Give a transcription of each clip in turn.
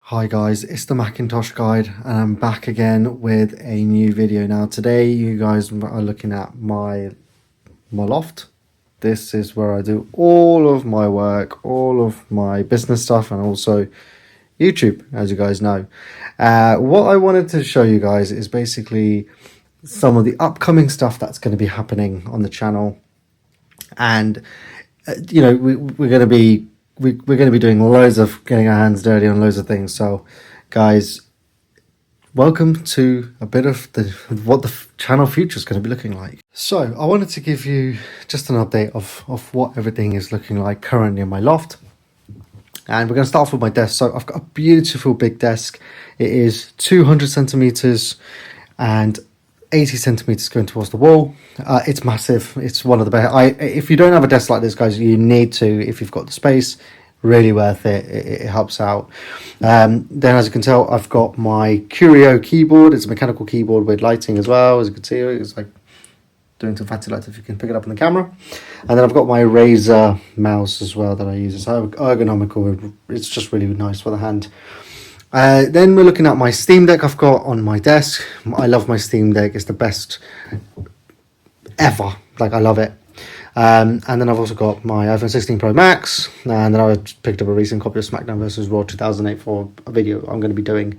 Hi guys, it's the Macintosh Guide and I'm back again with a new video. Now today you guys are looking at my loft. This is where I do all of my work, all of my business stuff, and also YouTube, as you guys know. What I wanted to show you guys is basically some of the upcoming stuff that's going to be happening on the channel. And we're going to be we're going to be doing loads of getting our hands dirty on loads of things. So guys, welcome to a bit of what the channel future is going to be looking like. So I wanted to give you just an update of what everything is looking like currently in my loft. And we're going to start off with my desk. So I've got a beautiful big desk. It is 200 centimeters and 80 centimeters going towards the wall. It's massive. It's one of the best. If you don't have a desk like this, guys, you need to. If you've got the space, really worth it. It helps out. Then, as you can tell, I've got my Curio keyboard. It's a mechanical keyboard with lighting as well. As you can see, it's like doing some fancy lights if you can pick it up on the camera. And then I've got my Razer mouse as well that I use. It's ergonomical. It's just really nice for the hand. Then we're looking at my Steam Deck I've got on my desk. I love my Steam Deck. It's the best ever. Like, I love it. And then I've also got my iPhone 16 Pro Max. And then I picked up a recent copy of SmackDown vs. Raw 2008 for a video I'm going to be doing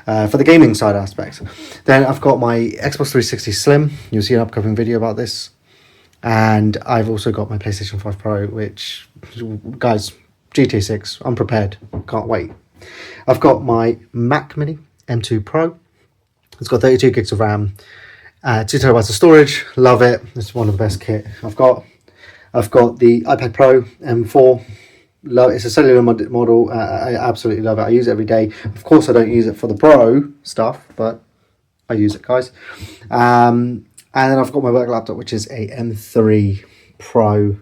for the gaming side aspect. Then I've got my Xbox 360 Slim. You'll see an upcoming video about this. And I've also got my PlayStation 5 Pro, which, guys, GTA 6. I'm prepared. Can't wait. I've got my Mac Mini M2 Pro. It's got 32 gigs of RAM, 2 terabytes of storage. Love it. It's one of the best kit I've got. I've got the iPad Pro M4. It's a cellular model. I absolutely love it. I use it every day. Of course, I don't use it for the Pro stuff, but I use it, guys. And then I've got my work laptop, which is a M3 Pro.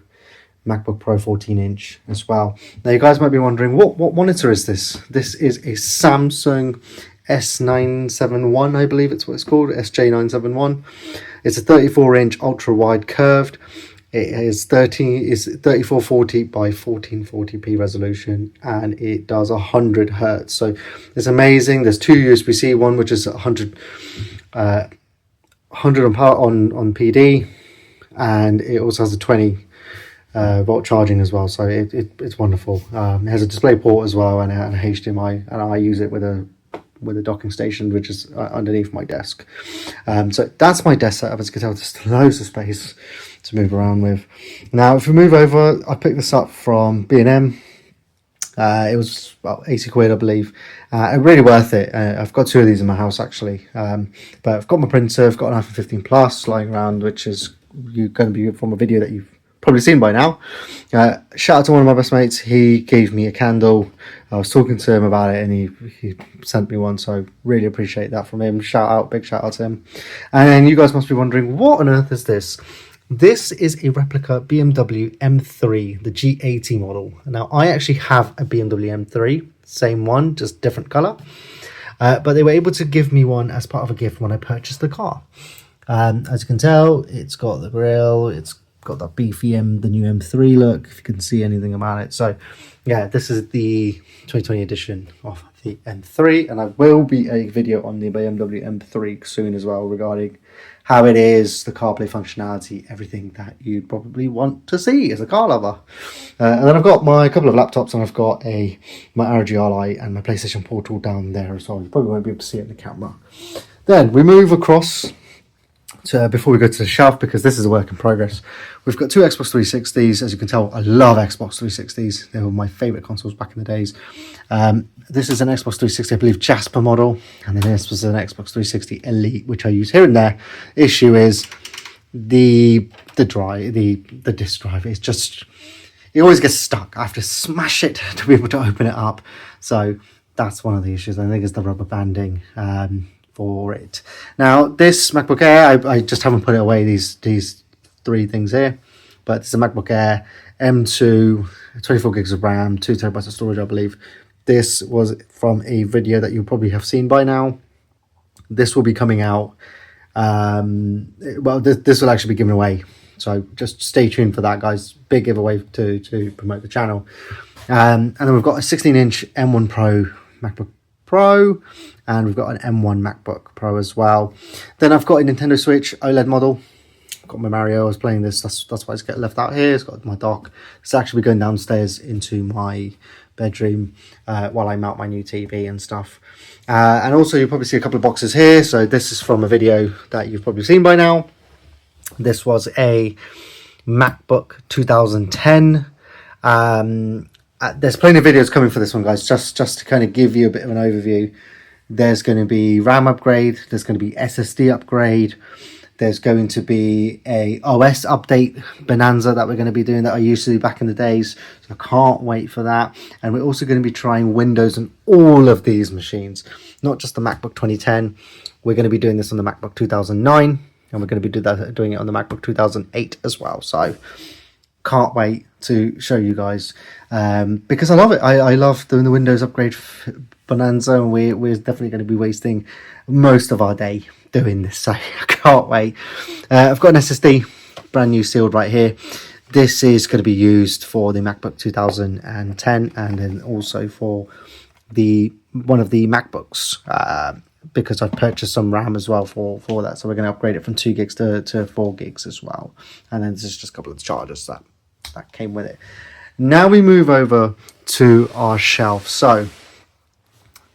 MacBook Pro 14-inch as well. Now you guys might be wondering, what monitor is this? This is a Samsung S971, I believe it's what it's called, SJ971. It's a 34-inch ultra-wide curved. It is 3440 by 1440p resolution, and it does 100 hertz. So it's amazing. There's two USB-C, one which is 100 on power on PD, and it also has a 20 volt charging as well, so it's wonderful. It has a display port as well and an HDMI, and I use it with a docking station which is underneath my desk. So that's my desk setup. As you can tell, there's loads of space to move around with. Now if we move over, I picked this up from B&M. It was about 80 quid, I believe. Really worth it. I've got two of these in my house actually, but I've got my printer. I've got an iPhone 15 Plus lying around, which is going to be from a video that you've probably seen by now. Shout out to one of my best mates. He gave me a candle. I was talking to him about it and he sent me one, so I really appreciate that from him. Big shout out to him. And then you guys must be wondering, what on earth is this? This is a replica BMW M3, the G80 model. Now I actually have a BMW M3, same one, just different color, but they were able to give me one as part of a gift when I purchased the car. As you can tell, it's got the grille, it's got that beefy the new M3 look, if you can see anything about it. So yeah, this is the 2020 edition of the M3, and I will be a video on the BMW M3 soon as well regarding how it is, the CarPlay functionality, everything that you'd probably want to see as a car lover. And then I've got my couple of laptops, and I've got my ROG Ally and my PlayStation Portal down there as well. You probably won't be able to see it in the camera. Then we move across before we go to the shelf, because this is a work in progress. We've got two Xbox 360s. As you can tell, I love Xbox 360s. They were my favorite consoles back in the days. This is an Xbox 360, I believe, Jasper model, and then this was an Xbox 360 Elite, which I use here and there. Issue is the disk drive. It's just, it always gets stuck. I have to smash it to be able to open it up. So that's one of the issues. I think it's the rubber banding for it. Now this MacBook Air, I just haven't put it away, these three things here, but it's a MacBook Air M2, 24 gigs of RAM, 2 terabytes of storage, I believe. This was from a video that you probably have seen by now. This will be coming out, well, this will actually be given away, so just stay tuned for that, guys. Big giveaway to promote the channel. And then we've got a 16-inch M1 Pro MacBook Pro, and we've got an M1 MacBook Pro as well. Then I've got a Nintendo Switch OLED model. I've got my Mario. I was playing this. That's why it's getting left out here. It's got my dock. It's actually going downstairs into my bedroom while I mount my new TV and stuff. And also you'll probably see a couple of boxes here. So this is from a video that you've probably seen by now. This was a MacBook 2010. There's plenty of videos coming for this one, guys. Just to kind of give you a bit of an overview. There's going to be RAM upgrade. There's going to be SSD upgrade. There's going to be a OS update bonanza that we're going to be doing that I used to do back in the days. So I can't wait for that. And we're also going to be trying Windows on all of these machines, not just the MacBook 2010. We're going to be doing this on the MacBook 2009, and we're going to be doing it on the MacBook 2008 as well. So can't wait to show you guys because I love it. I love doing the Windows upgrade bonanza, and we're definitely going to be wasting most of our day doing this, so I can't wait. I've got an SSD, brand new, sealed right here. This is going to be used for the MacBook 2010 and then also for one of the MacBooks because I've purchased some RAM as well for that, so we're going to upgrade it from 2 gigs to 4 gigs as well. And then there's just a couple of chargers that came with it. Now we move over to our shelf. So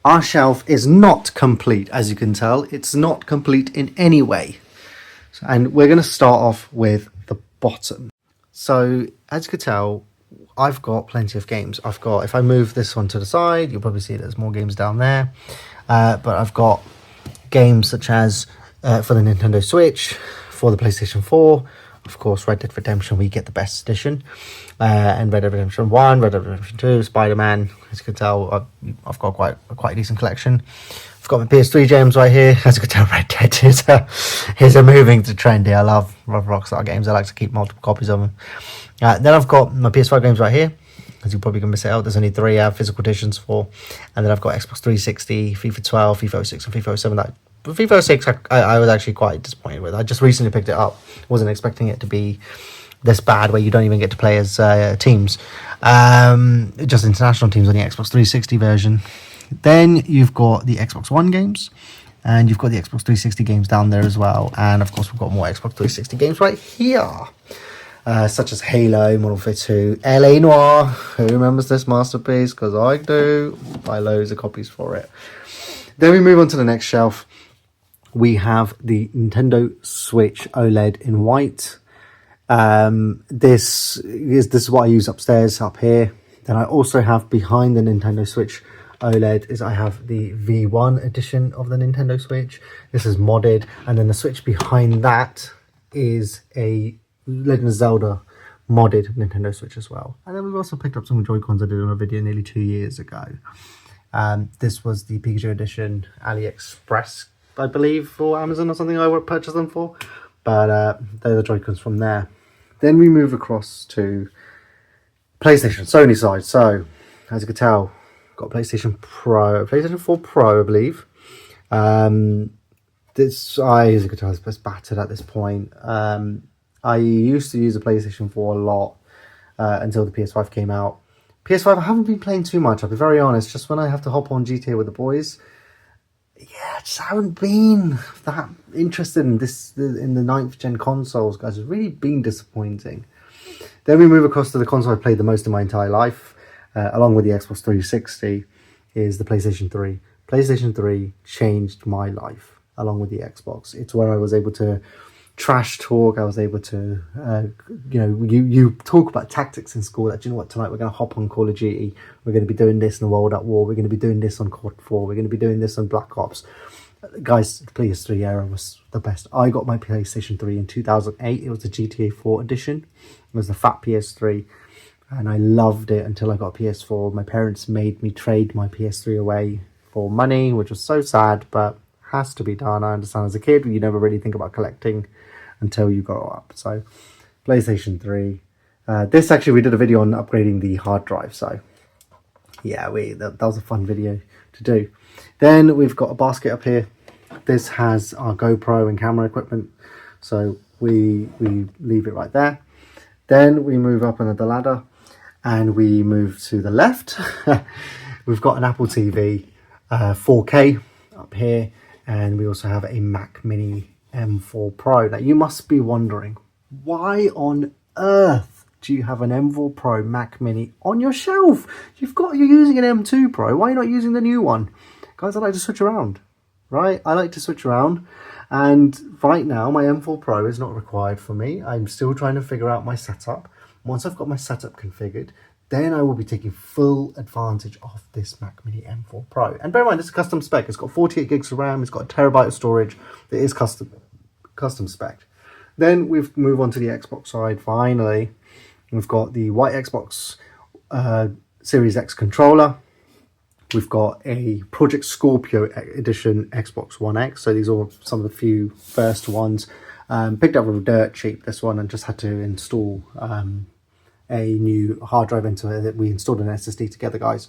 our shelf is not complete, as you can tell. It's not complete in any way. And we're going to start off with the bottom. So as you can tell, I've got plenty of games. If I move this one to the side, you'll probably see there's more games down there. But I've got games such as for the Nintendo Switch, for the PlayStation 4, of course, Red Dead Redemption, we get the best edition. And Red Dead Redemption 1, Red Dead Redemption 2, Spider-Man. As you can tell, I've got quite a decent collection. I've got my PS3 games right here. As you can tell, Red Dead is a moving to trendy. I love Rockstar games. I like to keep multiple copies of them. Then I've got my PS5 games right here. As you're probably going to miss out, there's only 3 I have physical editions for. And then I've got Xbox 360, FIFA 12, FIFA 06, and FIFA 07. FIFA 06 I was actually quite disappointed with. I just recently picked it up. Wasn't expecting it to be this bad, where you don't even get to play as teams. Just international teams on the Xbox 360 version. Then you've got the Xbox One games. And you've got the Xbox 360 games down there as well. And of course we've got more Xbox 360 games right here. Such as Halo, Modern Warfare 2, LA Noire. Who remembers this masterpiece? Because I do. Buy loads of copies for it. Then we move on to the next shelf. We have the Nintendo Switch OLED in white. This is what I use upstairs up here. Then I also have behind the Nintendo Switch OLED I have the V1 edition of the Nintendo Switch. This is modded, and then the Switch behind that is a Legend of Zelda modded Nintendo Switch as well. And then we've also picked up some Joy-Cons I did on a video nearly 2 years ago. This was the Pikachu edition, AliExpress, I believe, or Amazon or something I would purchase them for. But they're the Joy-Cons from there. Then we move across to PlayStation, Sony side. So, as you can tell, got PlayStation 4 Pro, I believe. As you can tell, it's battered at this point. I used to use the PlayStation 4 a lot until the PS5 came out. PS5 I haven't been playing too much, I'll be very honest. Just when I have to hop on GTA with the boys, I just haven't been that interested in the 9th gen consoles, guys. It's really been disappointing. Then we move across to the console I played the most in my entire life, along with the Xbox 360, is the PlayStation 3. PlayStation 3 changed my life, along with the Xbox. It's where I was able to trash talk. I was able to, you talk about tactics in school. That, you know what, tonight we're going to hop on Call of Duty. We're going to be doing this in the World at War. We're going to be doing this on COD 4. We're going to be doing this on Black Ops. Guys, the PS3 era was the best. I got my PlayStation 3 in 2008. It was the GTA 4 edition. It was the fat PS3. And I loved it until I got a PS4. My parents made me trade my PS3 away for money, which was so sad, but has to be done. I understand as a kid, you never really think about collecting until you grow up. So PlayStation 3. This actually, we did a video on upgrading the hard drive. So yeah, that was a fun video to do. Then we've got a basket up here. This has our GoPro and camera equipment. So we leave it right there. Then we move up another ladder and we move to the left. We've got an Apple TV. 4K up here, and we also have a Mac Mini M4 Pro. Now you must be wondering, why on earth do you have an M4 Pro Mac Mini on your shelf? You're using an M2 Pro. Why are you not using the new one? Guys, I like to switch around, right? I like to switch around. And right now, my M4 Pro is not required for me. I'm still trying to figure out my setup. Once I've got my setup configured, then I will be taking full advantage of this Mac Mini M4 Pro. And bear in mind, it's a custom spec. It's got 48 gigs of RAM. It's got a terabyte of storage. It is custom spec. Then we've moved on to the Xbox side. Finally, we've got the white Xbox Series X controller. We've got a Project Scorpio edition Xbox One X. So these are some of the few first ones. Picked up for dirt cheap, this one, and just had to install a new hard drive into it. That we installed an SSD together, guys.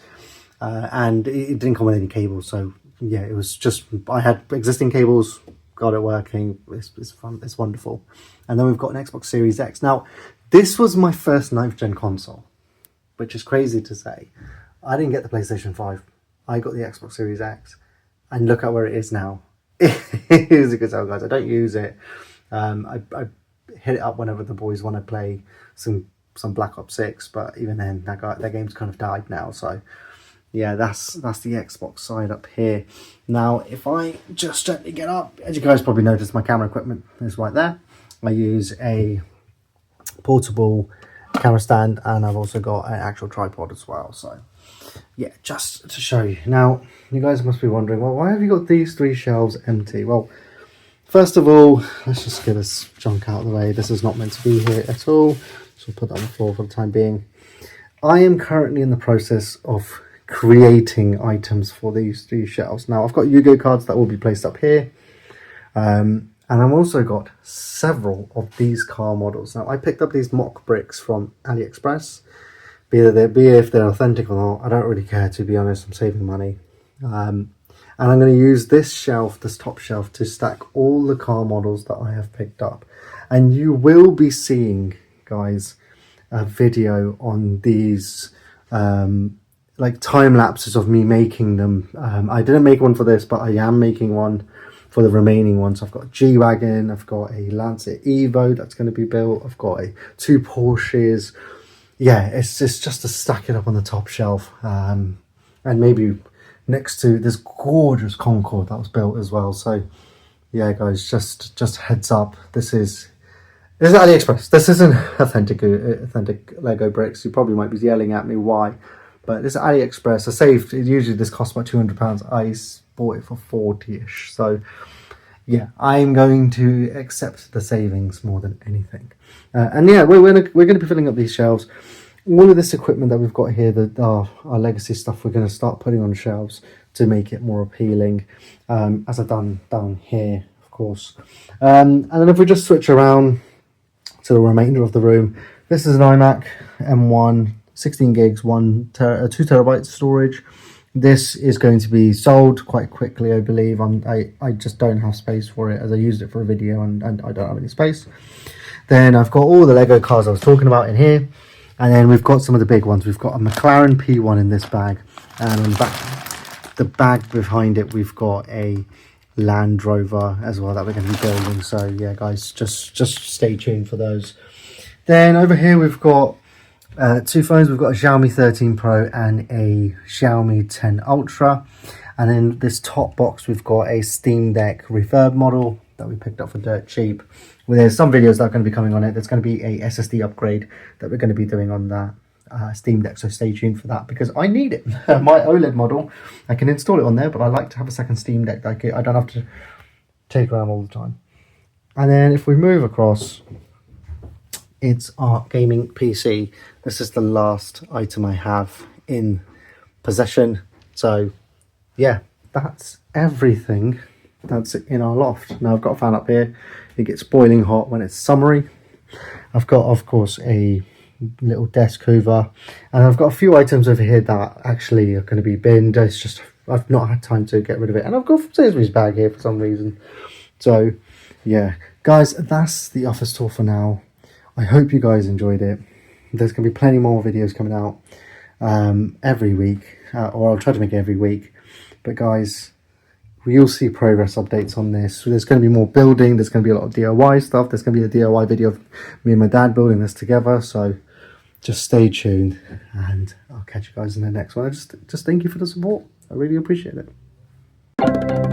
And it didn't come with any cables. So yeah, it was just, I had existing cables, got it working. It's fun, it's wonderful. And then we've got an Xbox Series X. Now, this was my first 9th gen console, which is crazy to say. I didn't get the PlayStation 5. I got the Xbox Series X, and look at where it is now. It is a good tell, guys. I don't use it. I hit it up whenever the boys want to play some Black Ops 6, but even then, that game's kind of died now. So yeah, that's the Xbox side up here. Now, if I just gently get up, as you guys probably noticed, my camera equipment is right there. I use a portable camera stand, and I've also got an actual tripod as well. So yeah, just to show you. Now, you guys must be wondering, well, why have you got these 3 shelves empty? Well, first of all, let's just get this junk out of the way. This is not meant to be here at all, so I'll put that on the floor for the time being. I am currently in the process of creating items for these 3 shelves. Now, I've got Yu-Gi-Oh cards that will be placed up here. And I've also got several of these car models. Now, I picked up these mock bricks from AliExpress. Be if they're authentic or not, I don't really care, to be honest. I'm saving money. And I'm going to use this shelf, this top shelf, to stack all the car models that I have picked up. And you will be seeing, guys, a video on these like time lapses of me making them. I didn't make one for this, but I am making one for the remaining ones. I've got a G-Wagon, I've got a Lancer Evo that's going to be built, I've got 2 Porsches. Yeah, it's just to stack it up on the top shelf, and maybe next to this gorgeous Concorde that was built as well. So yeah, guys, just heads up, this is AliExpress. This isn't authentic Lego bricks. You probably might be yelling at me why, but this is AliExpress. I saved. Usually this costs about £200. I bought it for 40ish. So yeah, I'm going to accept the savings more than anything. And yeah, we're going to be filling up these shelves. All of this equipment that we've got here, our legacy stuff, we're going to start putting on shelves to make it more appealing, as I've done down here, of course. And then if we just switch around to the remainder of the room, this is an iMac M1, 16 gigs, 2 terabytes storage. This is going to be sold quite quickly, I believe. I just don't have space for it, as I used it for a video and I don't have any space. Then I've got all the Lego cars I was talking about in here. And then we've got some of the big ones. We've got a McLaren P1 in this bag. And on the bag behind it, we've got a Land Rover as well that we're going to be building. So yeah, guys, just stay tuned for those. Then over here, we've got 2 phones. We've got a Xiaomi 13 Pro and a Xiaomi 10 Ultra. And then this top box, we've got a Steam Deck refurb model that we picked up for dirt cheap. Well, there's some videos that are going to be coming on it. There's going to be a SSD upgrade that we're going to be doing on that Steam Deck, so stay tuned for that because I need it. My OLED model, I can install it on there, but I like to have a second Steam Deck that I don't have to take around all the time. And then if we move across, it's our gaming PC. This is the last item I have in possession. So yeah, that's everything that's in our loft. Now I've got a fan up here. It gets boiling hot when it's summery. I've got, of course, a little desk hoover, and I've got a few items over here that actually are going to be binned. It's just I've not had time to get rid of it, and I've got Sainsbury's bag here for some reason. So yeah, guys, that's the office tour for now. I hope you guys enjoyed it. There's going to be plenty more videos coming out every week, or I'll try to make it every week. But guys, you'll see progress updates on this. So there's going to be more building, there's going to be a lot of DIY stuff, there's going to be a DIY video of me and my dad building this together, so just stay tuned and I'll catch you guys in the next one. Just thank you for the support. I really appreciate it.